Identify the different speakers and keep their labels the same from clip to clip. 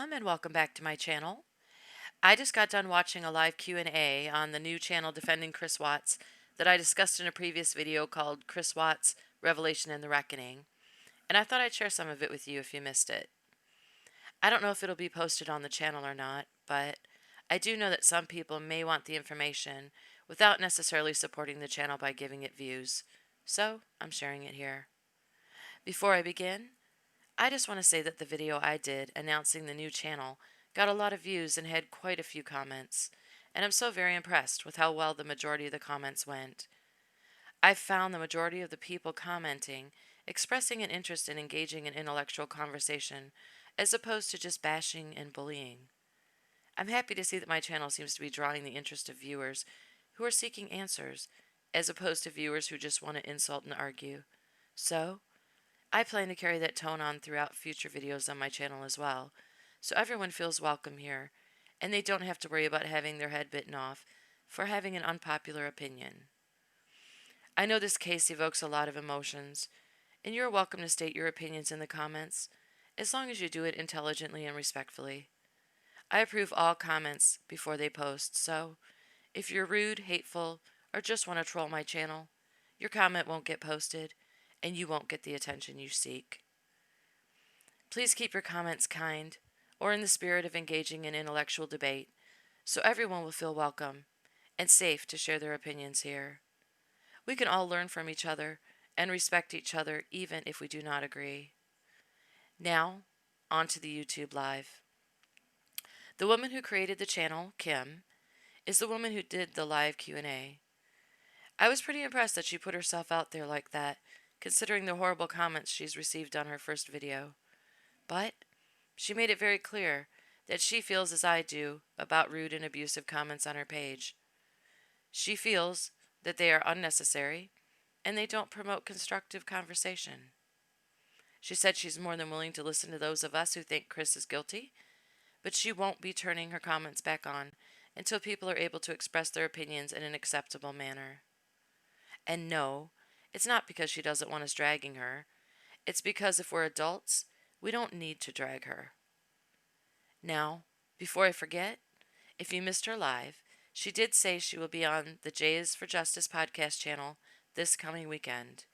Speaker 1: and welcome back to my channel. I just got done watching a live Q&A on the new channel Defending Chris Watts that I discussed in a previous video called Chris Watts, Revelation and the Reckoning, and I thought I'd share some of it with you if you missed it. I don't know if it'll be posted on the channel or not, but I do know that some people may want the information without necessarily supporting the channel by giving it views, so I'm sharing it here. Before I begin, I just want to say that the video I did announcing the new channel got a lot of views and had quite a few comments, and I'm so very impressed with how well the majority of the comments went. I've found the majority of the people commenting expressing an interest in engaging in intellectual conversation as opposed to just bashing and bullying. I'm happy to see that my channel seems to be drawing the interest of viewers who are seeking answers as opposed to viewers who just want to insult and argue. So, I plan to carry that tone on throughout future videos on my channel as well, so everyone feels welcome here, and they don't have to worry about having their head bitten off for having an unpopular opinion. I know this case evokes a lot of emotions, and you're welcome to state your opinions in the comments, as long as you do it intelligently and respectfully. I approve all comments before they post, so if you're rude, hateful, or just want to troll my channel, your comment won't get posted, and you won't get the attention you seek. Please keep your comments kind, or in the spirit of engaging in intellectual debate, so everyone will feel welcome and safe to share their opinions here. We can all learn from each other and respect each other even if we do not agree. Now, on to the YouTube Live. The woman who created the channel, Kim, is the woman who did the live Q&A. I was pretty impressed that she put herself out there like that, considering the horrible comments she's received on her first video. But she made it very clear that she feels as I do about rude and abusive comments on her page. She feels that they are unnecessary and they don't promote constructive conversation. She said she's more than willing to listen to those of us who think Chris is guilty, but she won't be turning her comments back on until people are able to express their opinions in an acceptable manner. And no, it's not because she doesn't want us dragging her. It's because if we're adults, we don't need to drag her. Now, before I forget, if you missed her live, she did say she will be on the Jays for Justice podcast channel this coming weekend,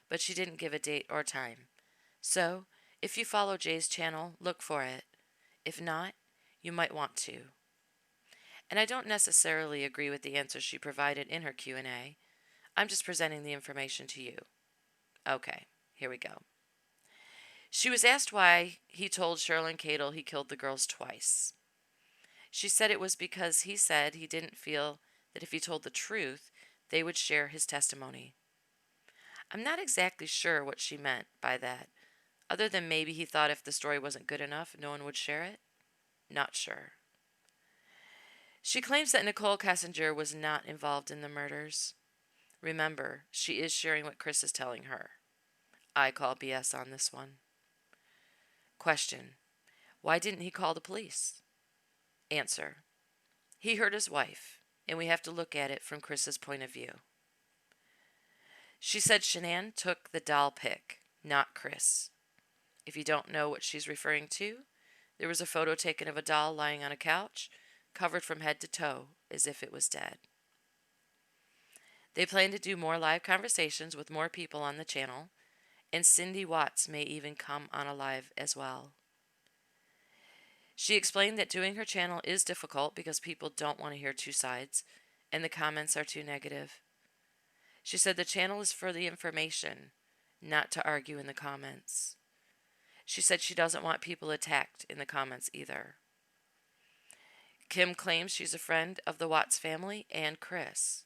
Speaker 1: but she didn't give a date or time. So, if you follow Jay's channel, look for it. If not, you might want to. And I don't necessarily agree with the answers she provided in her Q&A. I'm just presenting the information to you. Okay, here we go. She was asked why he told Sherilyn Cadle he killed the girls twice. She said it was because he said he didn't feel that if he told the truth, they would share his testimony. I'm not exactly sure what she meant by that, other than maybe he thought if the story wasn't good enough, no one would share it. Not sure. She claims that Nicole Kessinger was not involved in the murders. Remember, she is sharing what Chris is telling her. I call BS on this one. Question: why didn't he call the police? Answer: he hurt his wife, and we have to look at it from Chris's point of view. She said Shanann took the doll pic, not Chris. If you don't know what she's referring to, there was a photo taken of a doll lying on a couch, covered from head to toe, as if it was dead. They plan to do more live conversations with more people on the channel, and Cindy Watts may even come on a live as well. She explained that doing her channel is difficult because people don't want to hear two sides, and the comments are too negative. She said the channel is for the information, not to argue in the comments. She said she doesn't want people attacked in the comments either. Kim claims she's a friend of the Watts family and Chris.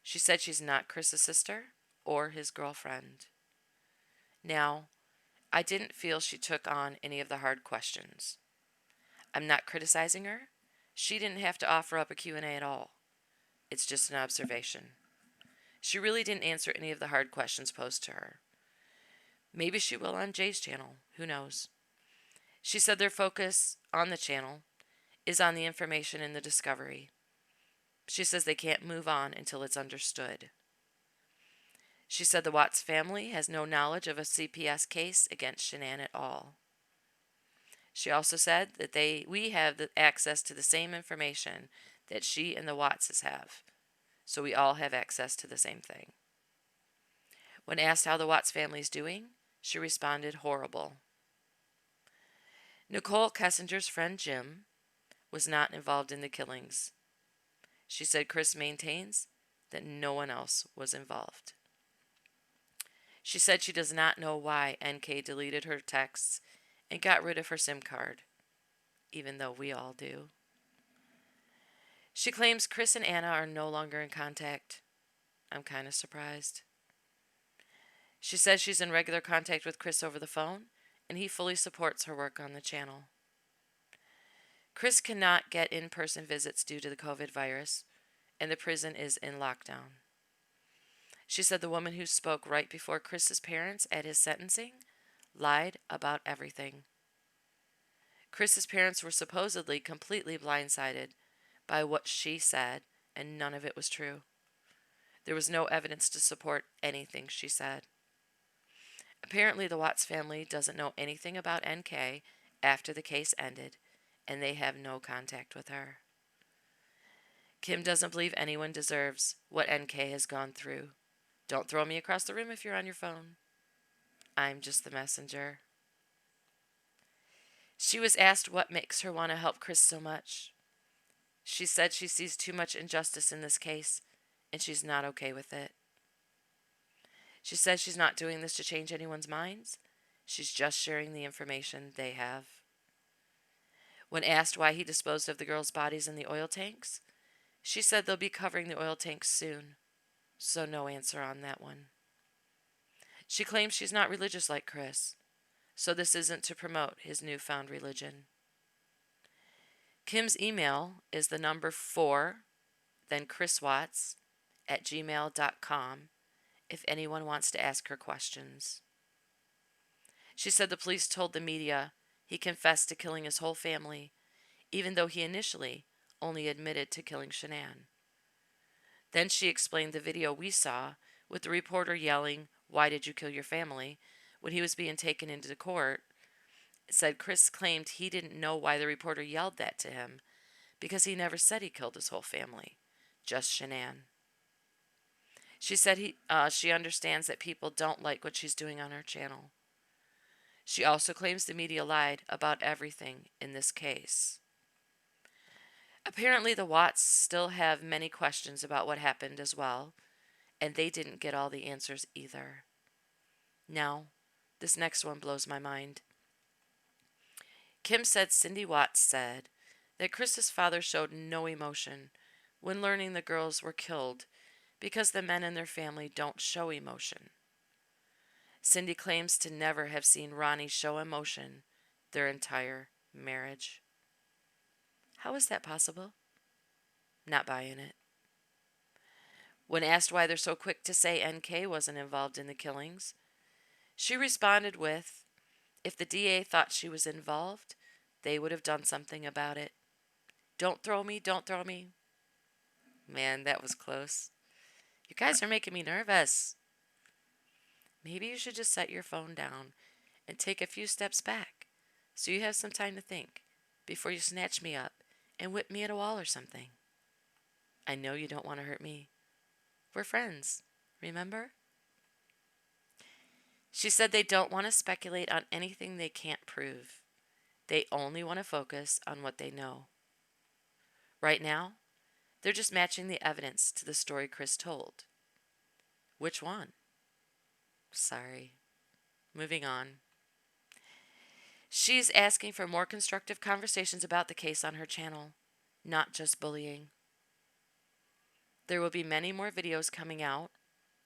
Speaker 1: She said she's not Chris's sister or his girlfriend. Now, I didn't feel she took on any of the hard questions. I'm not criticizing her. She didn't have to offer up a Q&A at all. It's just an observation. She really didn't answer any of the hard questions posed to her. Maybe she will on Jay's channel. Who knows? She said their focus on the channel is on the information and the discovery. She says they can't move on until it's understood. She said the Watts family has no knowledge of a CPS case against Shanann at all. She also said that we have the access to the same information that she and the Wattses have. So we all have access to the same thing. When asked how the Watts family is doing, she responded, horrible. Nicole Kessinger's friend Jim was not involved in the killings. She said Chris maintains that no one else was involved. She said she does not know why NK deleted her texts and got rid of her SIM card, even though we all do. She claims Chris and Anna are no longer in contact. I'm kind of surprised. She says she's in regular contact with Chris over the phone, and he fully supports her work on the channel. Chris cannot get in-person visits due to the COVID virus, and the prison is in lockdown. She said the woman who spoke right before Chris's parents at his sentencing lied about everything. Chris's parents were supposedly completely blindsided by what she said, and none of it was true. There was no evidence to support anything she said. Apparently, the Watts family doesn't know anything about NK after the case ended, and they have no contact with her. Kim doesn't believe anyone deserves what NK has gone through. Don't throw me across the room if you're on your phone. I'm just the messenger. She was asked what makes her want to help Chris so much. She said she sees too much injustice in this case, and she's not okay with it. She says she's not doing this to change anyone's minds. She's just sharing the information they have. When asked why he disposed of the girls' bodies in the oil tanks, she said they'll be covering the oil tanks soon, so no answer on that one. She claims she's not religious like Chris, so this isn't to promote his newfound religion. Kim's email is the number 4, then chriswatts@gmail.com if anyone wants to ask her questions. She said the police told the media he confessed to killing his whole family, even though he initially only admitted to killing Shanann. Then she explained the video we saw with the reporter yelling, "Why did you kill your family?" when he was being taken into court. It said Chris claimed he didn't know why the reporter yelled that to him because he never said he killed his whole family, just Shanann. She said she understands that people don't like what she's doing on her channel. She also claims the media lied about everything in this case. Apparently, the Watts still have many questions about what happened as well, and they didn't get all the answers either. Now, this next one blows my mind. Kim said Cindy Watts said that Chris's father showed no emotion when learning the girls were killed because the men in their family don't show emotion. Cindy claims to never have seen Ronnie show emotion their entire marriage. How is that possible? Not buying it. When asked why they're so quick to say NK wasn't involved in the killings, she responded with, if the DA thought she was involved, they would have done something about it. Don't throw me, don't throw me. Man, that was close. You guys are making me nervous. Maybe you should just set your phone down and take a few steps back so you have some time to think before you snatch me up and whip me at a wall or something. I know you don't want to hurt me. We're friends, remember? She said they don't want to speculate on anything they can't prove. They only want to focus on what they know. Right now, they're just matching the evidence to the story Chris told. Which one? Sorry. Moving on. She's asking for more constructive conversations about the case on her channel, not just bullying. There will be many more videos coming out,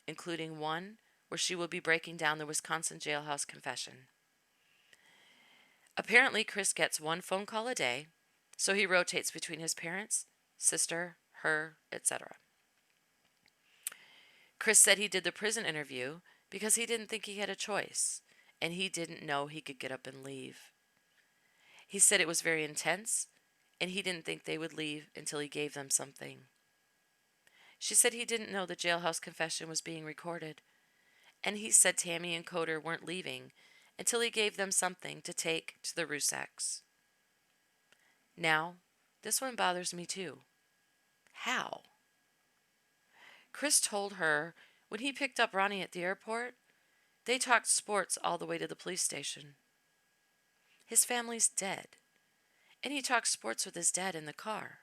Speaker 1: including one where she will be breaking down the Wisconsin jailhouse confession. Apparently, Chris gets one phone call a day, so he rotates between his parents, sister, her, etc. Chris said he did the prison interview because he didn't think he had a choice, and he didn't know he could get up and leave. He said it was very intense, and he didn't think they would leave until he gave them something. She said he didn't know the jailhouse confession was being recorded, and he said Tammy and Coder weren't leaving until he gave them something to take to the Rusacks. Now, this one bothers me too. How? Chris told her when he picked up Ronnie at the airport, they talked sports all the way to the police station. His family's dead, and he talked sports with his dad in the car.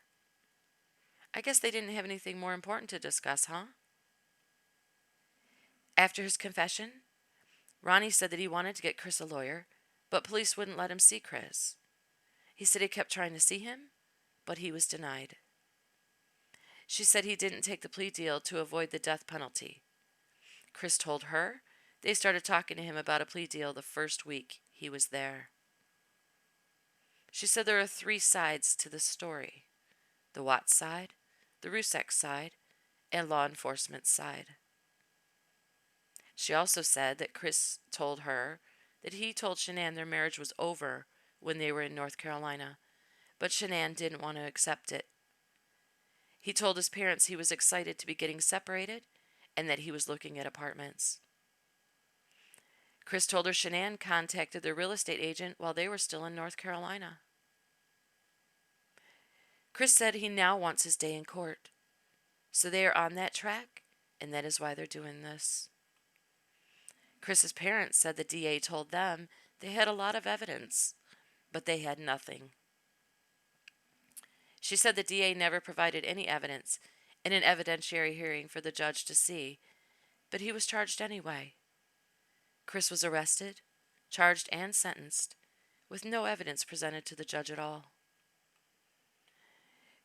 Speaker 1: I guess they didn't have anything more important to discuss, huh? After his confession, Ronnie said that he wanted to get Chris a lawyer, but police wouldn't let him see Chris. He said he kept trying to see him, but he was denied. She said he didn't take the plea deal to avoid the death penalty. Chris told her they started talking to him about a plea deal the first week he was there. She said there are 3 sides to the story: the Watts side, the Ruseck side, and law enforcement's side. She also said that Chris told her that he told Shanann their marriage was over when they were in North Carolina, but Shanann didn't want to accept it. He told his parents he was excited to be getting separated and that he was looking at apartments. Chris told her Shanann contacted their real estate agent while they were still in North Carolina. Chris said he now wants his day in court, so they are on that track, and that is why they're doing this. Chris's parents said the DA told them they had a lot of evidence, but they had nothing. She said the DA never provided any evidence in an evidentiary hearing for the judge to see, but he was charged anyway. Chris was arrested, charged, and sentenced, with no evidence presented to the judge at all.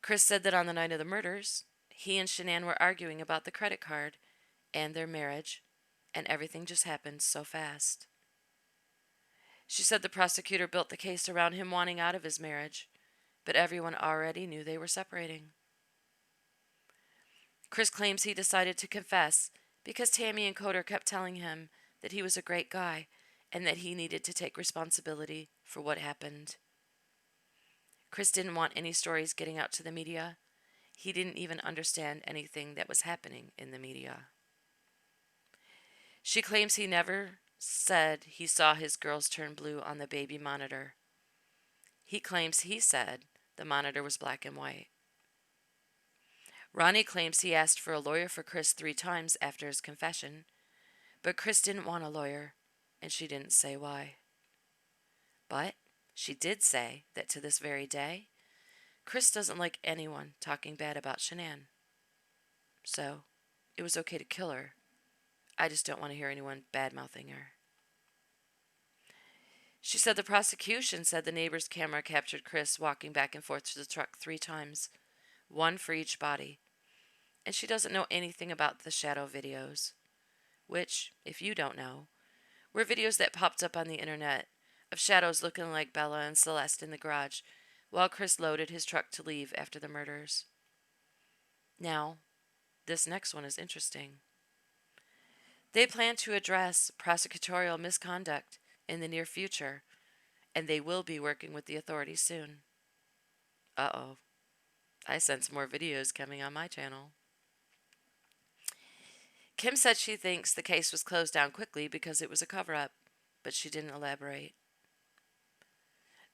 Speaker 1: Chris said that on the night of the murders, he and Shanann were arguing about the credit card and their marriage, and everything just happened so fast. She said the prosecutor built the case around him wanting out of his marriage, but everyone already knew they were separating. Chris claims he decided to confess because Tammy and Coder kept telling him that he was a great guy and that he needed to take responsibility for what happened. Chris didn't want any stories getting out to the media. He didn't even understand anything that was happening in the media. She claims he never said he saw his girls turn blue on the baby monitor. He claims he said the monitor was black and white. Ronnie claims he asked for a lawyer for Chris 3 times after his confession, but Chris didn't want a lawyer, and she didn't say why. But she did say that to this very day, Chris doesn't like anyone talking bad about Shanann. So, it was okay to kill her. I just don't want to hear anyone bad-mouthing her. She said the prosecution said the neighbor's camera captured Chris walking back and forth to the truck 3 times, 1 for each body. And she doesn't know anything about the shadow videos, which, if you don't know, were videos that popped up on the internet of shadows looking like Bella and Celeste in the garage while Chris loaded his truck to leave after the murders. Now, this next one is interesting. They plan to address prosecutorial misconduct in the near future, and they will be working with the authorities soon. Uh-oh. I sense more videos coming on my channel. Kim said she thinks the case was closed down quickly because it was a cover-up, but she didn't elaborate.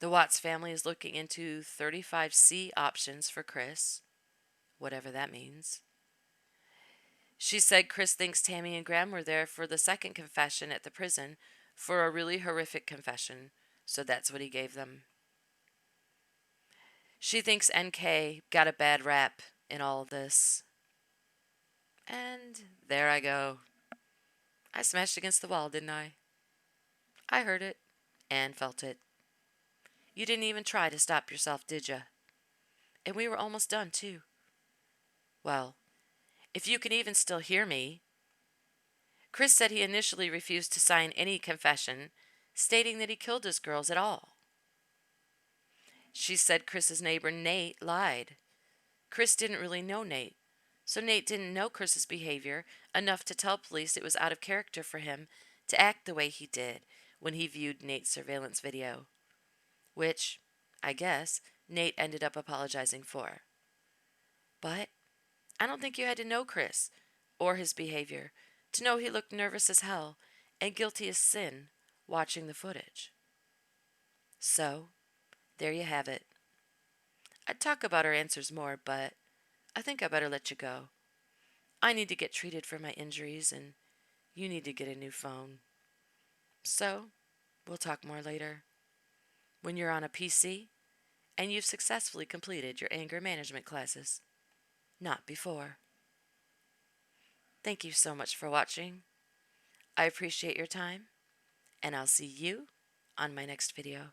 Speaker 1: The Watts family is looking into 35C options for Chris, whatever that means. She said Chris thinks Tammy and Graham were there for the second confession at the prison for a really horrific confession, so that's what he gave them. She thinks NK got a bad rap in all this. And there I go. I smashed against the wall, didn't I? I heard it and felt it. You didn't even try to stop yourself, did ya? And we were almost done, too. Well, if you can even still hear me. Chris said he initially refused to sign any confession, stating that he killed his girls at all. She said Chris's neighbor Nate lied. Chris didn't really know Nate, so Nate didn't know Chris's behavior enough to tell police it was out of character for him to act the way he did when he viewed Nate's surveillance video, which, I guess, Nate ended up apologizing for. But I don't think you had to know Chris or his behavior to know he looked nervous as hell and guilty as sin watching the footage. So, there you have it. I'd talk about our answers more, but I think I better let you go. I need to get treated for my injuries, and you need to get a new phone. So, we'll talk more later. When you're on a PC and you've successfully completed your anger management classes. Not before. Thank you so much for watching. I appreciate your time, and I'll see you on my next video.